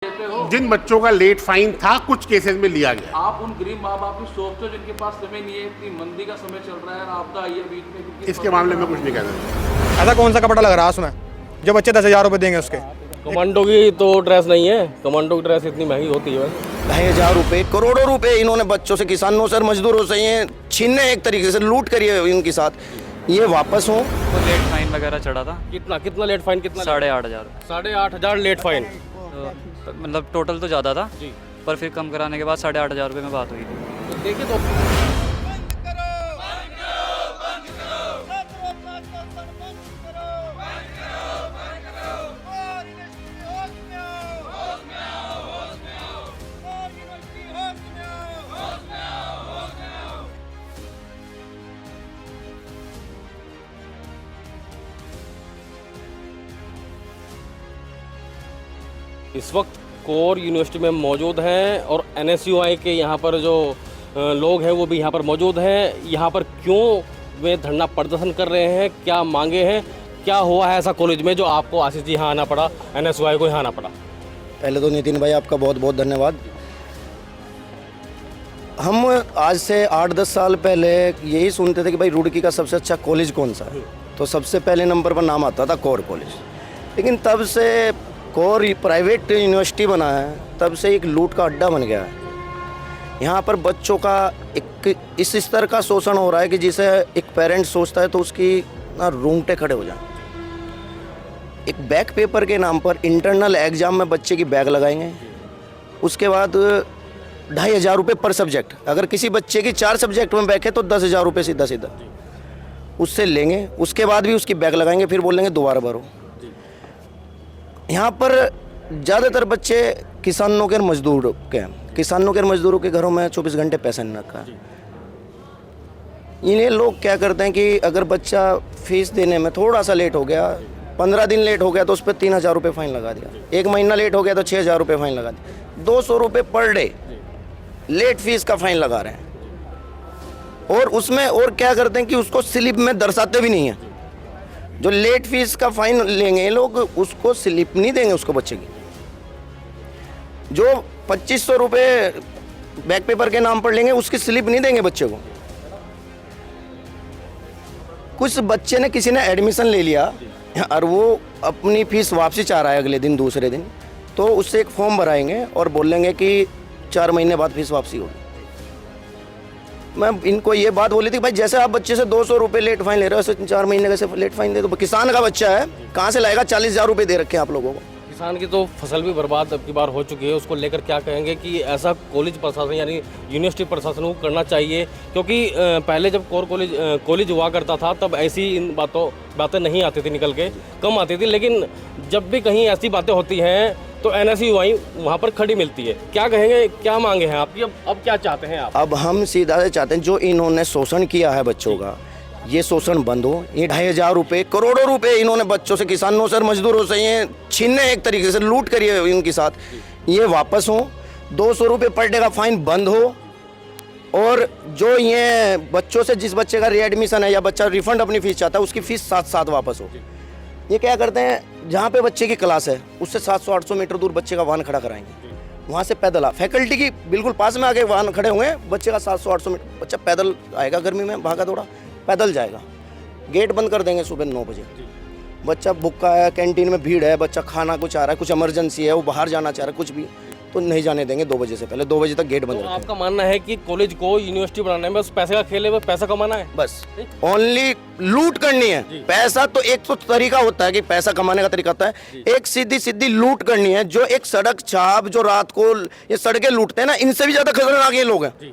देते हो। जिन बच्चों का लेट फाइन था कुछ केसेस में लिया गया। आप उन गरीब माँ बाप की सोचते हो जिनके पास समय नहीं है, इतनी मंदी का समय चल रहा है और आपदा आई है बीच में, क्योंकि इसके मामले में कुछ नहीं कह सकते। ऐसा कौन सा कपड़ा लग रहा है उसमें जो बच्चे 10,000 रुपये देंगे उसके? कमांडो की तो ड्रेस नहीं है, कमांडो की ड्रेस इतनी महंगी होती है। 2,500 रुपये, करोड़ों रुपए इन्होंने बच्चों से, किसानों से, मजदूरों से ये छीनने, एक तरीके से लूट करिए इनके साथ। ये वापस हो। तो लेट फाइन वगैरह चढ़ा था। कितना लेट फाइन? कितना? 8,500। 8,500 लेट फाइन। तो मतलब टोटल तो ज़्यादा था जी। पर फिर कम कराने के बाद 8,500 रुपये में बात हुई थी। तो देखिए तो इस वक्त कोर यूनिवर्सिटी में मौजूद हैं और NSUI के यहाँ पर जो लोग हैं वो भी यहाँ पर मौजूद हैं। यहाँ पर क्यों वे धरना प्रदर्शन कर रहे हैं, क्या मांगे हैं, क्या हुआ है ऐसा कॉलेज में जो आपको आशीष जी यहाँ आना पड़ा, NSUI को यहाँ आना पड़ा? पहले तो नितिन भाई आपका बहुत बहुत धन्यवाद। हम आज से 8-10 साल पहले यही सुनते थे कि भाई रुड़की का सबसे अच्छा कॉलेज कौन सा है, तो सबसे पहले नंबर पर नाम आता था कोर कॉलेज। लेकिन तब से कोर प्राइवेट यूनिवर्सिटी बना है, तब से एक लूट का अड्डा बन गया है। यहाँ पर बच्चों का एक इस स्तर का शोषण हो रहा है कि जिसे एक पेरेंट सोचता है तो उसकी ना रूंगटे खड़े हो जाएं। एक बैक पेपर के नाम पर इंटरनल एग्जाम में बच्चे की बैग लगाएंगे, उसके बाद 2,500 रुपये पर सब्जेक्ट। अगर किसी बच्चे की 4 सब्जेक्ट में बैक है तो 10,000 रुपये सीधा सीधा उससे लेंगे। उसके बाद भी उसकी बैग लगाएंगे, फिर बोलेंगे दोबारा भरो। यहाँ पर ज़्यादातर बच्चे किसानों के और मजदूरों के हैं। किसानों के और मजदूरों के घरों में 24 घंटे पैसा नहीं रखा है। इन्हें लोग क्या करते हैं कि अगर बच्चा फीस देने में थोड़ा सा लेट हो गया, 15 दिन लेट हो गया तो उस पर 3,000 रुपये फ़ाइन लगा दिया। 1 महीना लेट हो गया तो 6,000 रुपये फ़ाइन लगा दिया। 200 रुपये पर डे लेट फीस का फ़ाइन लगा रहे हैं। और उसमें और क्या करते हैं कि उसको स्लिप में दर्शाते भी नहीं हैं। जो लेट फीस का फाइन लेंगे लोग, उसको स्लिप नहीं देंगे उसको बच्चे की। जो 2,500 रुपये बैक पेपर के नाम पर लेंगे उसकी स्लिप नहीं देंगे बच्चे को। कुछ बच्चे ने, किसी ने एडमिशन ले लिया और वो अपनी फीस वापसी चाह रहा है अगले दिन, दूसरे दिन, तो उससे एक फॉर्म भराएंगे और बोलेंगे कि 4 महीने बाद फीस वापसी होगी। मैं इनको ये बात बोली थी कि भाई जैसे आप बच्चे से 200 रुपये लेट फाइन ले रहे हो, वैसे 4 महीने कैसे लेट फाइन दे दो। किसान का बच्चा है, कहाँ से लाएगा? 40,000 रुपये दे रखे हैं आप लोगों को। किसान की तो फसल भी बर्बाद अब की बार हो चुकी है, उसको लेकर क्या कहेंगे कि ऐसा कॉलेज प्रशासन यानी यूनिवर्सिटी प्रशासन को करना चाहिए? क्योंकि पहले जब कोर कॉलेज हुआ करता था तब ऐसी इन बातें नहीं आती थी, निकल के कम आती थी। लेकिन जब भी कहीं ऐसी बातें होती हैं तो NSUI वहाँ पर खड़ी मिलती है। क्या कहेंगे, क्या मांगे हैं आपकी? अब क्या चाहते हैं आप? अब हम सीधा से चाहते हैं जो इन्होंने शोषण किया है बच्चों का, ये शोषण बंद हो। ये 2,500 रुपये, करोड़ों रुपए इन्होंने बच्चों से, किसानों से, मजदूरों से ये छीनने, एक तरीके से लूट करिए इनके साथ। ये वापस हो। 200 रुपये पर डे का फाइन बंद हो। और जो ये बच्चों से, जिस बच्चे का रीएडमिशन है या बच्चा रिफंड अपनी फीस चाहता है, उसकी फीस साथ साथ वापस हो। ये क्या करते हैं, जहाँ पे बच्चे की क्लास है उससे 700-800 मीटर दूर बच्चे का वाहन खड़ा कराएंगे। वहाँ से पैदल फैकल्टी की बिल्कुल पास में आके वाहन खड़े हुए हैं, बच्चे का 700-800 मीटर बच्चा पैदल आएगा, गर्मी में भागा दौड़ा पैदल जाएगा। गेट बंद कर देंगे सुबह 9 बजे। बच्चा भूखा है, कैंटीन में भीड़ है, बच्चा खाना कुछ आ रहा है, कुछ इमरजेंसी है, वो बाहर जाना चाह रहा है, कुछ भी, तो नहीं जाने देंगे 2 बजे से पहले। 2 बजे तक गेट बंद। तो आपका मानना है कि कॉलेज को यूनिवर्सिटी बनाने में बस पैसे का खेल है, बस पैसा कमाना है, बस ओनली लूट करनी है। पैसा तो एक तो तरीका होता है कि पैसा कमाने का तरीका होता है, एक सीधी लूट करनी है। जो एक सड़क छाप, जो रात को ये सड़कें लूटते हैं ना, इनसे भी ज़्यादा खतरनाक ये लोग हैं।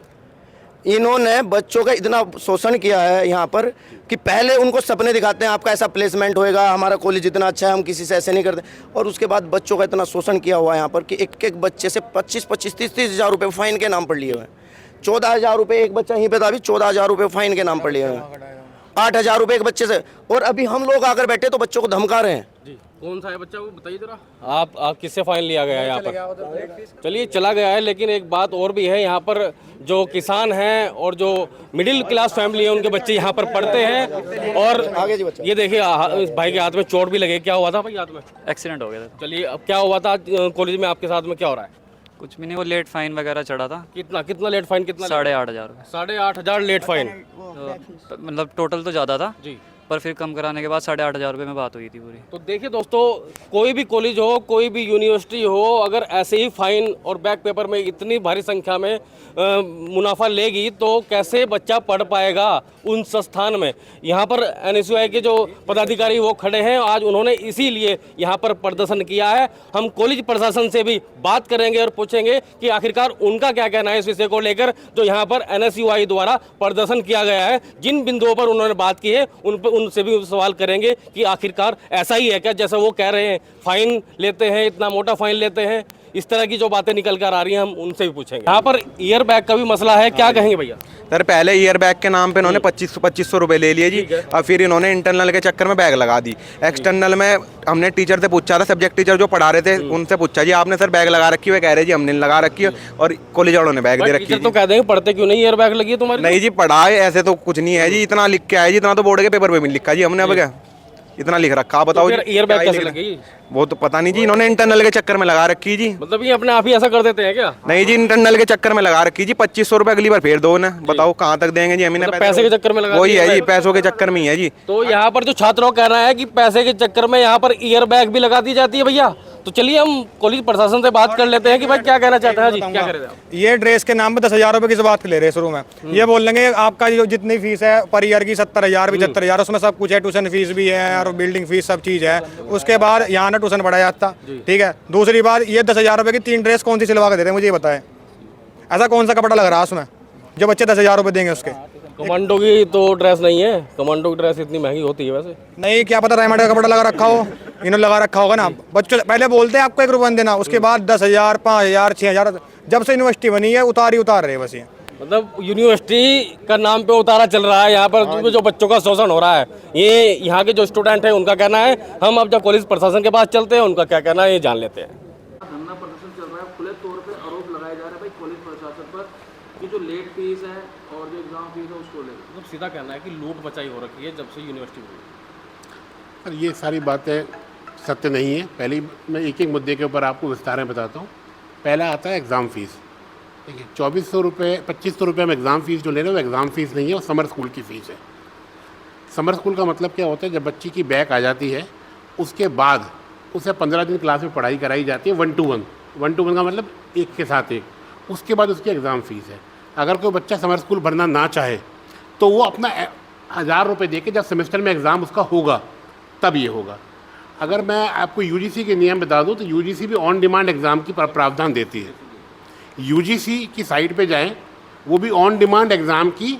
इन्होंने बच्चों का इतना शोषण किया है यहाँ पर कि पहले उनको सपने दिखाते हैं आपका ऐसा प्लेसमेंट होएगा, हमारा कॉलेज इतना अच्छा है, हम किसी से ऐसे नहीं करते। और उसके बाद बच्चों का इतना शोषण किया हुआ है यहाँ पर कि एक एक बच्चे से 25-25, 30-30 रुपये फाइन के नाम पर लिए हुए हैं। 14,000 रुपये एक बच्चा यहीं पे था, अभी 14,000 रुपये फाइन के नाम पर लिए हुए हैं। 8,000 रुपये एक बच्चे से। और अभी हम लोग आकर बैठे तो बच्चों को धमका रहे हैं कौन सा है बच्चा वो बताइए जरा। आप किससे फाइन लिया गया है यहाँ पर? चलिए चला गया है, लेकिन एक बात और भी है, यहाँ पर जो किसान हैं और जो मिडिल क्लास फैमिली है उनके बच्चे यहाँ पर पढ़ते हैं। और ये देखिए इस भाई के हाथ में चोट भी लगे। क्या हुआ था भाई हाथ में? एक्सीडेंट हो गया था। चलिए अब क्या हुआ था कॉलेज में आपके साथ में, क्या हो रहा है? कुछ भी नहीं, वो लेट फाइन वगैरह चढ़ा था। कितना लेट फाइन? कितना? 8,500 रुपये। 8,500 लेट फाइन। तो मतलब टोटल तो ज़्यादा था जी, पर फिर कम कराने के बाद 8,500 रुपये में बात हुई थी पूरी। तो देखिए दोस्तों, कोई भी कॉलेज हो, कोई भी यूनिवर्सिटी हो, अगर ऐसे ही फाइन और बैक पेपर में इतनी भारी संख्या में मुनाफा लेगी तो कैसे बच्चा पढ़ पाएगा उन संस्थान में। यहाँ पर NSUI के जो पदाधिकारी वो खड़े हैं, आज उन्होंने इसीलिए यहाँ पर प्रदर्शन किया है। हम कॉलेज प्रशासन से भी बात करेंगे और पूछेंगे कि आखिरकार उनका क्या कहना है इस विषय को लेकर जो यहाँ पर NSUI द्वारा प्रदर्शन किया गया है। जिन बिंदुओं पर उन्होंने बात की है उनसे भी सवाल करेंगे कि आखिरकार ऐसा ही है क्या जैसा वो कह रहे हैं, फाइन लेते हैं, इतना मोटा फाइन लेते हैं। इस तरह की जो बातें निकल कर आ रही हैं हम उनसे भी पूछेंगे। यहाँ पर ईयर बैग का भी मसला है, क्या कहेंगे भैया? सर पहले ईयर बैग के नाम पे इन्होंने 2500 रुपये ले लिए जी, और फिर इन्होंने इंटरनल के चक्कर में बैग लगा दी। एक्सटर्नल में हमने टीचर से पूछा था, सब्जेक्ट टीचर जो पढ़ा रहे थे उनसे पूछा जी आपने सर बैग लगा रखी है? कह रहे जी हमने लगा रखी है, और कॉलेज वालों ने बैग दे रखी है। तो कह देंगे पढ़ते क्यों नहीं, ईयर बैग लगी है तुम्हारी? नहीं जी पढ़ा है, ऐसे तो कुछ नहीं है जी, इतना लिख के आए जी, इतना तो बोर्ड के पेपर पे भी लिखा जी हमने। अब क्या इतना लिख रखा, बताओ जी ईयर बैग कैसे लगी? वो तो पता नहीं जी, इन्होंने इंटरनल के चक्कर में लगा रखी जी। मतलब ये अपने आप ही ऐसा कर देते हैं क्या? नहीं जी, इंटरनल के चक्कर में लगा रखी जी। 2500 रुपए अगली बार फेर दो ना, बताओ कहाँ तक देंगे जी हमें? मतलब पैसे के चक्कर में लगा वही है जी, पैसों के चक्कर में ही है जी। तो यहाँ पर जो छात्रों का कहना है कि पैसे के चक्कर में यहाँ पर ईयर बैग भी लगा दी जाती है भैया। तो चलिए हम कॉलेज प्रशासन से बात कर लेते हैं कि भाई क्या कहना चाहते हैं जी, क्या करें आप? ये ड्रेस के नाम पे 10,000 रुपए की बात ले रहे हैं शुरू में। ये बोल लेंगे आपका जो जितनी फीस है पर ईयर की 70,000 75,000, उसमें सब कुछ है, ट्यूशन फीस भी है और बिल्डिंग फीस सब चीज़ है। उसके बाद यहाँ ना ट्यूशन पढ़ाया जाता, ठीक है। दूसरी बात, ये 10,000 रुपए की 3 ड्रेस कौन सी सिलवा के देते हैं मुझे ये बताएं? ऐसा कौन सा कपड़ा लग रहा है उसमें जो बच्चे 10,000 रुपए देंगे उसके? कमांडो की तो ड्रेस नहीं है, कमांडो की ड्रेस इतनी महंगी होती है वैसे। नहीं, क्या पता रायमंड का कपड़ा लगा रखा हो, इन्होंने लगा रखा होगा ना। बच्चों पहले बोलते हैं आपको 1 रुपया देना, उसके बाद 10,000 5,000 6,000, जब से यूनिवर्सिटी बनी है उतार रहे बस। ये मतलब यूनिवर्सिटी का नाम पे उतारा चल रहा है यहाँ पर। जो बच्चों का शोषण हो रहा है, ये यहाँ के जो स्टूडेंट है उनका कहना है। हम अब जब कॉलेज प्रशासन के पास चलते हैं, उनका क्या कहना है ये जान लेते हैं। धरना प्रदर्शन चल रहा है, खुले तौर पे आरोप लगाए जा रहे हैं भाई कॉलेज प्रशासन पर कि जो लेट फीस है और जो एग्जाम फीस है उसको लेकर मतलब सीधा कहना है कि लूट बचाई हो रखी है जब से यूनिवर्सिटी हुई। सर ये सारी बातें सत्य नहीं है। पहले मैं एक एक मुद्दे के ऊपर आपको विस्तार में बताता हूँ। पहला आता है एग्ज़ाम फ़ीस। देखिए 2,400 रुपये 2,500 रुपये में एग्ज़ाम फ़ीस जो ले रहे हो वो एग्ज़ाम फ़ीस नहीं है, वो समर स्कूल की फ़ीस है। समर स्कूल का मतलब क्या होता है, जब बच्ची की बैक आ जाती है उसके बाद उसे 15 दिन क्लास में पढ़ाई कराई जाती है 1 to 1। 1 to 1 का मतलब एक के साथ एक। उसके बाद उसकी एग्ज़ाम फ़ीस है। अगर कोई बच्चा समर स्कूल भरना ना चाहे तो वो अपना 1,000 रुपये दे के जब सेमेस्टर में एग्ज़ाम उसका होगा तब ये होगा। अगर मैं आपको यूजीसी के नियम बता दूं तो यूजीसी भी ऑन डिमांड एग्ज़ाम की प्रावधान देती है। यूजीसी की साइट पे जाएं, वो भी ऑन डिमांड एग्ज़ाम की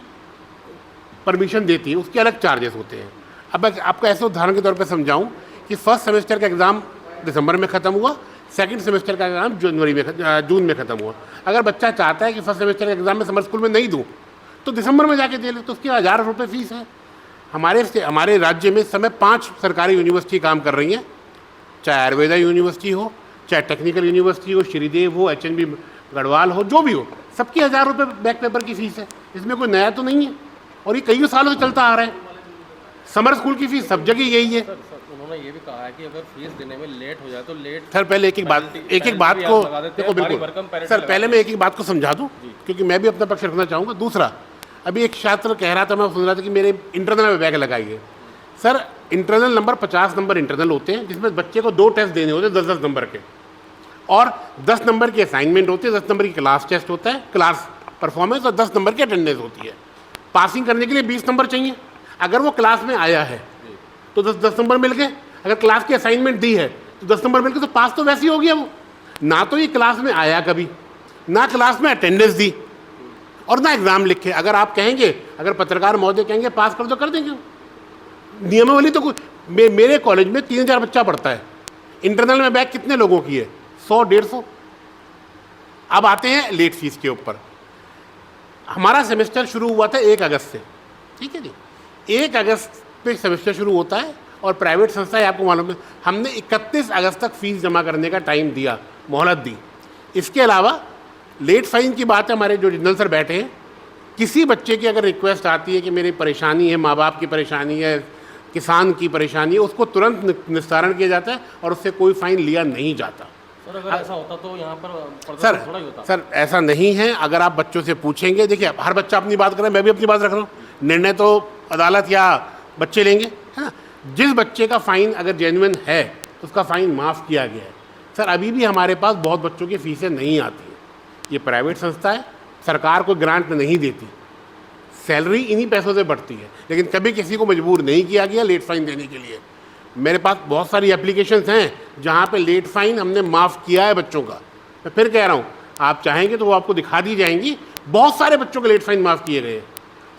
परमिशन देती है, उसके अलग चार्जेस होते हैं। अब मैं आपको ऐसे उदाहरण के तौर पे समझाऊं कि फर्स्ट सेमेस्टर का एग्ज़ाम दिसंबर में ख़त्म हुआ, सेकंड सेमेस्टर का एग्ज़ाम जून में ख़त्म हुआ। अगर बच्चा चाहता है कि फर्स्ट सेमेस्टर का एग्ज़ाम में समर स्कूल में नहीं दूँ तो दिसंबर में जाके दे ले, तो उसकी 1,000 रुपये फ़ीस है। हमारे राज्य में इस समय 5 सरकारी यूनिवर्सिटी काम कर रही हैं, चाहे आयुर्वेदा यूनिवर्सिटी हो, चाहे टेक्निकल यूनिवर्सिटी हो, श्रीदेव हो, HNB गढ़वाल हो, जो भी हो, सबकी 1,000 रुपये बैक पेपर की फ़ीस है। इसमें कोई नया तो नहीं है और ये कई सालों से चलता आ रहा है। समर स्कूल की फ़ीस सब जगह यही है। उन्होंने ये भी कहा है कि अगर फीस देने में लेट हो जाए तो लेट। सर पहले एक एक बात को देखो, बिल्कुल सर पहले मैं एक एक बात को समझा दूँ क्योंकि मैं भी अपना पक्ष रखना चाहूँगा। दूसरा, अभी एक छात्र कह रहा था, मैं सुन रहा था कि मेरे इंटरनल में बैग लगाइए। Sir internal number 50 number internal होते हैं जिसमें बच्चे को 2 टेस्ट देने होते हैं 10-10 नंबर के, और 10 नंबर की असाइनमेंट होती है, 10 नंबर की क्लास टेस्ट होता है, क्लास परफॉर्मेंस, और 10 नंबर की अटेंडेंस होती है। पासिंग करने के लिए 20 नंबर चाहिए। अगर वो क्लास में आया है तो 10 नंबर मिल गए। अगर क्लास की असाइनमेंट दी है तो 10 नंबर मिल गए, तो पास तो वैसे ही हो गया वो। ना तो ये क्लास में आया कभी, ना क्लास में अटेंडेंस दी, और ना एग्ज़ाम लिखे। अगर आप कहेंगे, अगर पत्रकार महोदय कहेंगे पास कर दो, कर देंगे। नियमावली तो कुछ, मेरे कॉलेज में 3,000 बच्चा पढ़ता है, इंटरनल में बैग कितने लोगों की है? 100-150। अब आते हैं लेट फीस के ऊपर। हमारा सेमेस्टर शुरू हुआ था 1 अगस्त से, ठीक है जी। 1 अगस्त पे सेमेस्टर शुरू होता है और प्राइवेट संस्था है, आपको मालूम है, हमने 31 अगस्त तक फीस जमा करने का टाइम दिया, मोहलत दी। इसके अलावा लेट फाइन की बात है, हमारे जो जनरल सर बैठे हैं, किसी बच्चे की अगर रिक्वेस्ट आती है कि मेरी परेशानी है, माँ बाप की परेशानी है, किसान की परेशानी है, उसको तुरंत निस्तारण किया जाता है और उससे कोई फ़ाइन लिया नहीं जाता। सर अगर ऐसा होता तो यहाँ पर सर प्रदर्शन थोड़ा ही होता। सर ऐसा नहीं है। अगर आप बच्चों से पूछेंगे, देखिए हर बच्चा अपनी बात कर रहा है, मैं भी अपनी बात रख रहा हूँ, निर्णय तो अदालत या बच्चे लेंगे, है ना। जिस बच्चे का फ़ाइन अगर जेन्युइन है तो उसका फ़ाइन माफ़ किया गया है। सर अभी भी हमारे पास बहुत बच्चों की फ़ीसें नहीं आती हैं। ये प्राइवेट संस्था है, सरकार को ग्रांट नहीं देती, सैलरी इन्हीं पैसों से बढ़ती है, लेकिन कभी किसी को मजबूर नहीं किया गया लेट फ़ाइन देने के लिए। मेरे पास बहुत सारी एप्लीकेशंस हैं जहाँ पे लेट फ़ाइन हमने माफ़ किया है बच्चों का। मैं फिर कह रहा हूँ, आप चाहेंगे तो वो आपको दिखा दी जाएंगी, बहुत सारे बच्चों के लेट फ़ाइन माफ़ किए गए हैं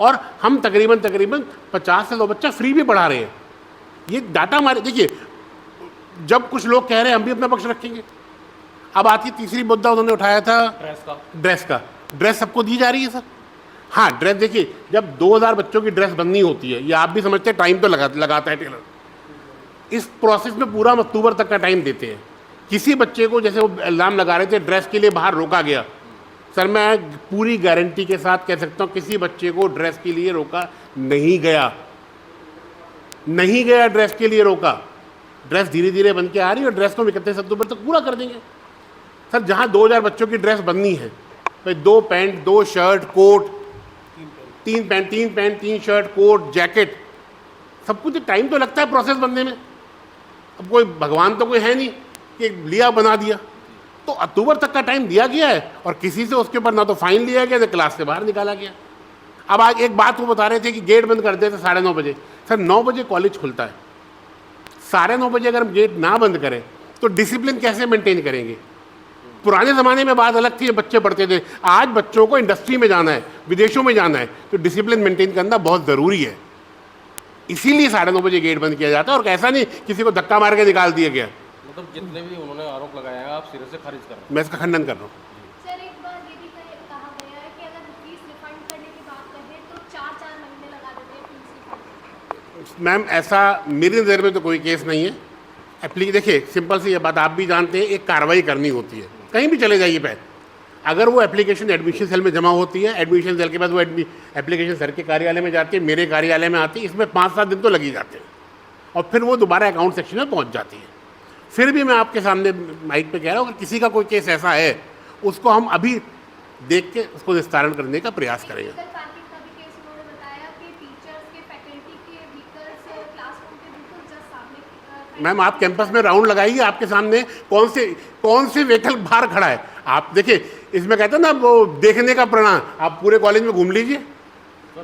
और हम तकरीबन 50 से 100 बच्चा फ्री भी पढ़ा रहे हैं। ये डाटा हमारे, देखिए जब कुछ लोग कह रहे हैं हम भी अपना पक्ष रखेंगे। अब आती तीसरी मुद्दा उन्होंने उठाया था ड्रेस का। ड्रेस सबको दी जा रही है सर। हाँ ड्रेस, देखिए जब 2000 बच्चों की ड्रेस बननी होती है, ये आप भी समझते हैं टाइम तो लगाता है टेलर। इस प्रोसेस में पूरा अक्टूबर तक का टाइम देते हैं। किसी बच्चे को, जैसे वो इल्ज़ाम लगा रहे थे ड्रेस के लिए बाहर रोका गया, सर मैं पूरी गारंटी के साथ कह सकता हूँ किसी बच्चे को ड्रेस के लिए रोका नहीं गया, नहीं गया, ड्रेस के लिए रोका। ड्रेस धीरे धीरे बन के आ रही है और ड्रेस को 31 अक्टूबर तक पूरा कर देंगे। सर जहाँ 2000 बच्चों की ड्रेस बननी है, तो 2 pant 2 shirt coat, 3 pant 3 shirt coat jacket, सब कुछ टाइम तो लगता है प्रोसेस बनने में। अब कोई भगवान तो कोई है नहीं कि लिया बना दिया। तो अक्टूबर तक का टाइम दिया गया है और किसी से उसके ऊपर ना तो फाइन लिया गया, ना क्लास से बाहर निकाला गया। अब आज एक बात वो बता रहे थे कि गेट बंद कर देते 9:30 बजे। सर 9 बजे कॉलेज खुलता है, 9:30 बजे अगर हम गेट ना बंद करें तो डिसिप्लिन कैसे मेंटेन करेंगे? पुराने ज़माने में बात अलग थी, बच्चे पढ़ते थे। आज बच्चों को इंडस्ट्री में जाना है, विदेशों में जाना है, तो डिसिप्लिन मेंटेन करना बहुत ज़रूरी है। इसीलिए 9:30 बजे गेट बंद किया जाता है और ऐसा नहीं किसी को धक्का मार के निकाल दिया गया। मतलब जितने भी उन्होंने आरोप लगाया है आप सिरे से खारिज कर रहे हैं। मैं इसका खंडन कर रहा हूँ। सर एक बार ये भी कहा गया है कि अगर फीस रिफंड करने की बात करें तो 4-4 महीने लगा देते हैं फीस रिफंड। मैम ऐसा मेरी नज़र में तो कोई केस नहीं है। देखिए सिंपल सी ये बात आप भी जानते हैं, एक कार्रवाई करनी होती है, कहीं भी चले जाइए पे। अगर वो एप्लीकेशन एडमिशन सेल में जमा होती है, एडमिशन सेल के बाद वो एप्लीकेशन सर के कार्यालय में जाती है, मेरे कार्यालय में आती है, इसमें 5-7 दिन तो लग ही जाते हैं और फिर वो दोबारा अकाउंट सेक्शन में पहुंच जाती है। फिर भी मैं आपके सामने माइक पे कह रहा हूँ, अगर किसी का कोई केस ऐसा है उसको हम अभी देख के उसको निस्तारण करने का प्रयास करेंगे। पार्किंग का भी केस उन्होंने बताया कि टीचर्स के, फैकल्टी के व्हीकल्स क्लासरूम के बिल्कुल जस्ट सामने। मैम आप कैंपस में राउंड लगाइए, आपके सामने कौन से व्हीकल बाहर खड़ा है आप देखिए। इसमें कहते हैं ना वो देखने का प्रणाम, आप पूरे कॉलेज में घूम लीजिए,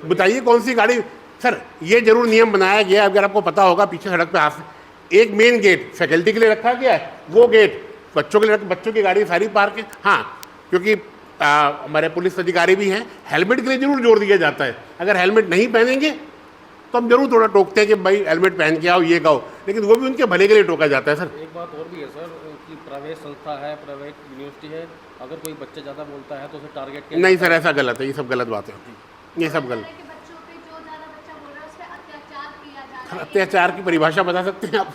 बताइए कौन सी गाड़ी। सर ये जरूर नियम बनाया गया है, अगर आपको पता होगा पीछे सड़क पे एक मेन गेट फैकल्टी के लिए रखा गया है, वो गेट बच्चों के लिए, बच्चों की गाड़ी सारी पार्क है। हाँ क्योंकि हमारे पुलिस अधिकारी भी हैं, हेलमेट के लिए जरूर जोर दिया जाता है। अगर हेलमेट नहीं पहनेंगे तो हम जरूर थोड़ा टोकते हैं कि भाई हेलमेट पहन के आओ, ये कहो, लेकिन वो भी उनके भले के लिए टोका जाता है। सर एक बात और भी है सर कि प्राइवेट संस्था है, प्राइवेट यूनिवर्सिटी है, अगर कोई बच्चा ज़्यादा बोलता है तो उसे टारगेट किया नहीं सर ऐसा गलत है, ये सब गलत बात है, ये सब गलत। बच्चों पे जो ज़्यादा बच्चा बोल रहा है उस पर अत्याचार किया जा रहा है। अत्याचार की परिभाषा बता सकते हैं आप?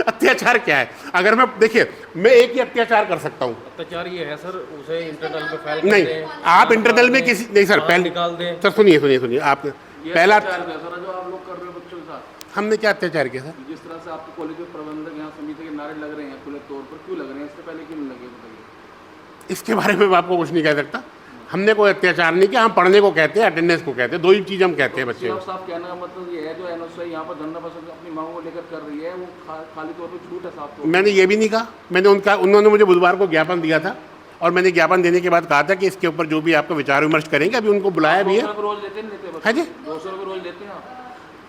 अत्याचार क्या है? अगर मैं देखिए मैं एक ही अत्याचार कर सकता हूँ। अत्याचार ये है सर, उसे इंटरनल पे फाइल कर नहीं दें, आप इंटरनल में किसी नहीं सर, पहले निकाल दें। सर सुनिए आप ये पहला अत्याचार है सर जो आप लोग कर रहे हो बच्चों के साथ। हमने क्या अत्याचार किया सर? जिस तरह से आपके कॉलेज में प्रबंधक यहाँ समिति के नारे लग रहे हैं खुले तौर पर, क्यों लग रहे हैं? इससे पहले क्यों नहीं लगे बताइए। इसके बारे में मैं आपको कुछ नहीं कह सकता। हमने कोई अत्याचार नहीं किया, हम पढ़ने को कहते हैं, अटेंडेंस को कहते हैं, दो ही चीज़ हम कहते हैं बच्चे को। साफ कहने का मतलब ये है जो एनओसी यहाँ पर धरना प्रदर्शन अपनी मांगों को लेकर कर रही है वो खाली तौर पर झूठ है साफ तौर। मैंने ये भी नहीं कहा, मैंने उन्होंने मुझे बुधवार को ज्ञापन दिया था और मैंने ज्ञापन देने के बाद कहा था कि इसके ऊपर जो भी आपका विचार विमर्श करेंगे। अभी उनको बुलाया भी है। 200 रोज लेते हैं, हाँ जी 200 रुपये रोज लेते हैं आप?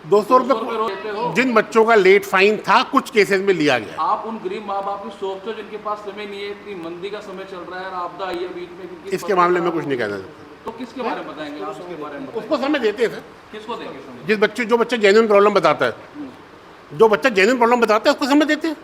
200 रुपये जिन बच्चों का लेट फाइन था कुछ केसेस में लिया गया। आप उन गरीब माँ बाप की सोचो जिनके पास समय नहीं है, इतनी मंदी का समय चल रहा है और आपदा आई है बीच में। इसके मामले में कुछ नहीं कहना सकता। तो किसके बारे में बताएंगे आप? उसके बारे में उसको समय देते हैं सर। किसको देंगे समय? जो बच्चा जेन्युइन प्रॉब्लम बताता है, जो बच्चा जेन्युइन प्रॉब्लम बताता है उसको समय देते हैं।